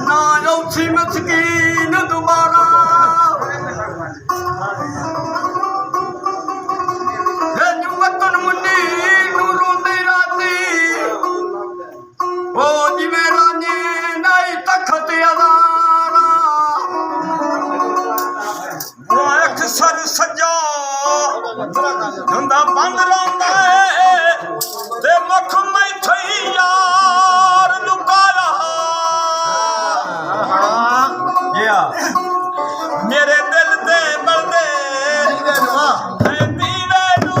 ना औसी मस्कीन दोबारा भेजू वतन मुन्नी नू रोंदी राती ओ जिवें रांझे नहीं तखत अज़ारा वो अक्सर सजा धंधा बंद रौंदा है ते मुख मैथे यार लुकाया मेरे दिल दे बलदे दीवे नू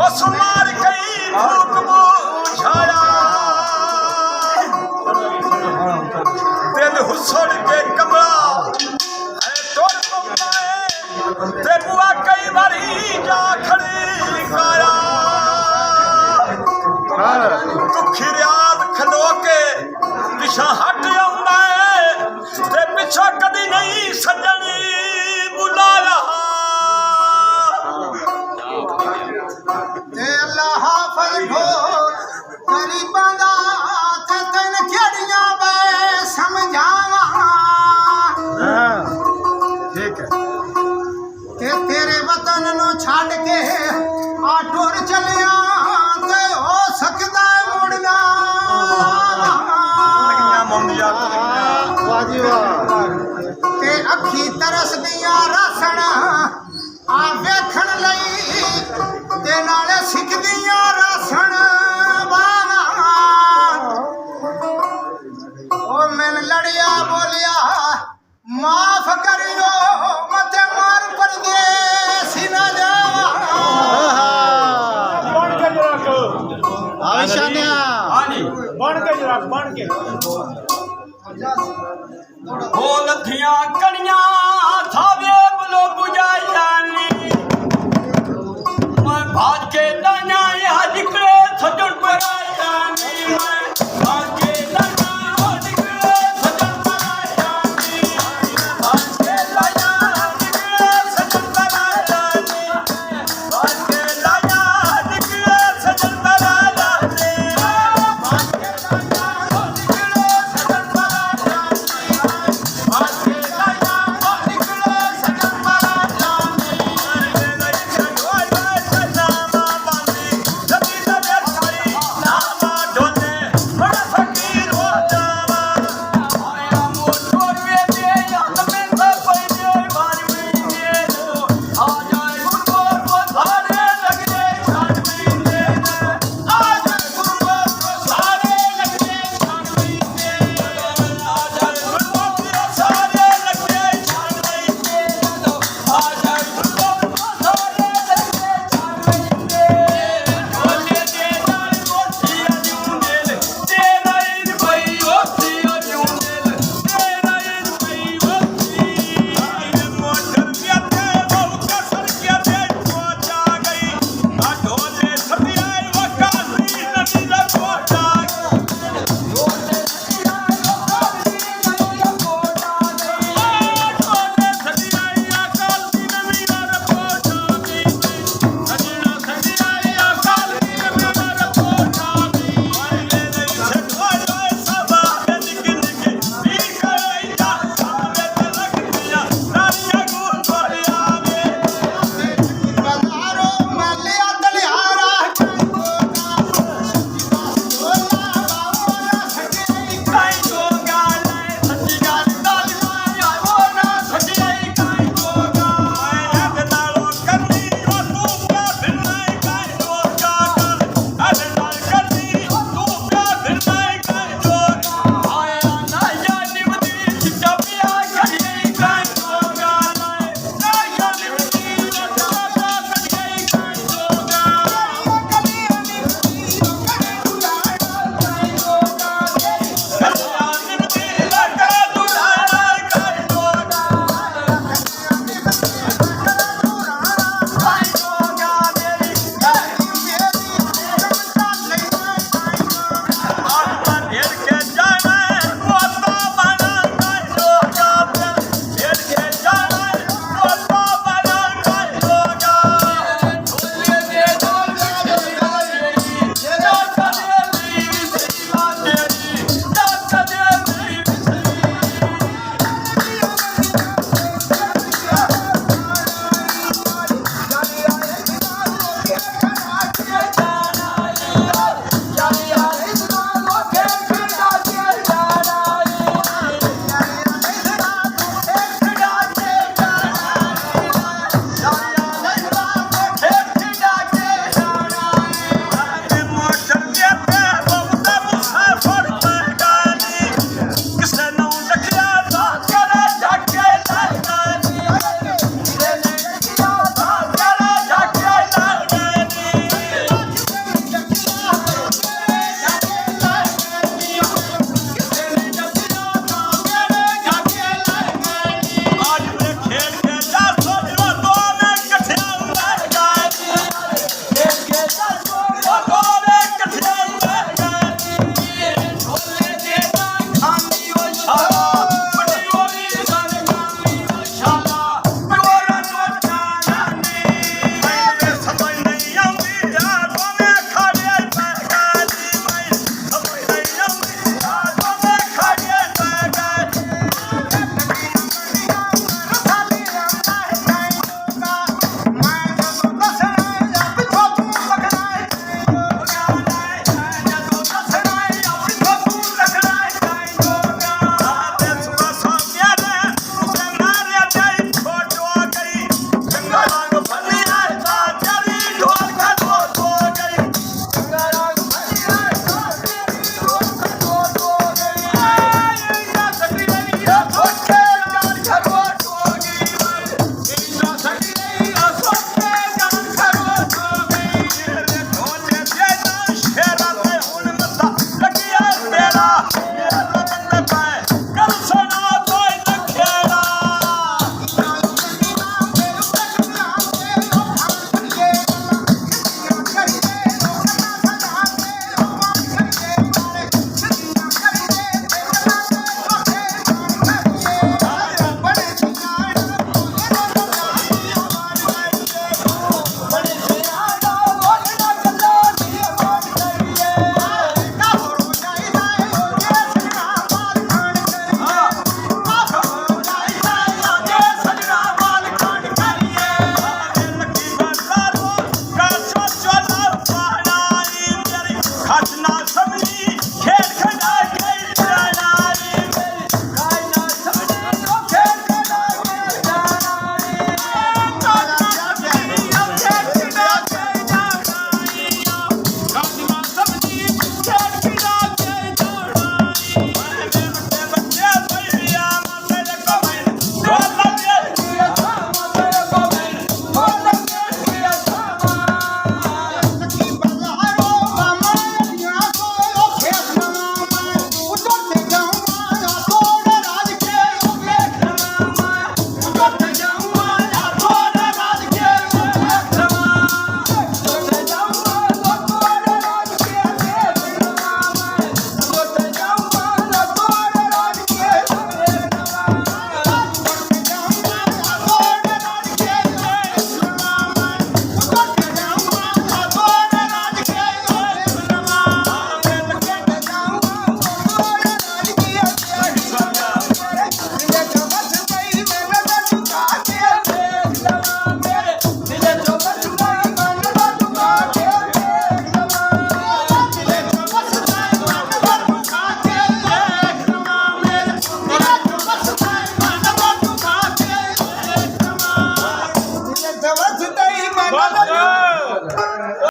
उस मार कई फूक बुझाया दिल हुसड़ के कमरा है तोड़ पौंदा ते बुआ कई बारी जा खड़ी काया दुखी रियाज खलो के पिछा हट आउंदा है ते पिछा कदी नहीं सजनी बुलाया ते अल्लाह हाफिज घोर गरीबां दा ते तैन केड़ियां बै समझावां ठीक है ते तेरे वतन नू छड़ के आ टुर चलिया ते हो सकदा मुड़ना वाह जी वाह ते अखी तरस दियां रासण आ वेखण लई ते नाले सिखदियां रासण ओ मैन लड़िया बोलिया माफ करियो मते मार परदेसी न जावा बन के जरा आविशान्या बन के जरा बन के हो लथियां कड़ियां थावे बलो बुझाई जानी मैं भाज के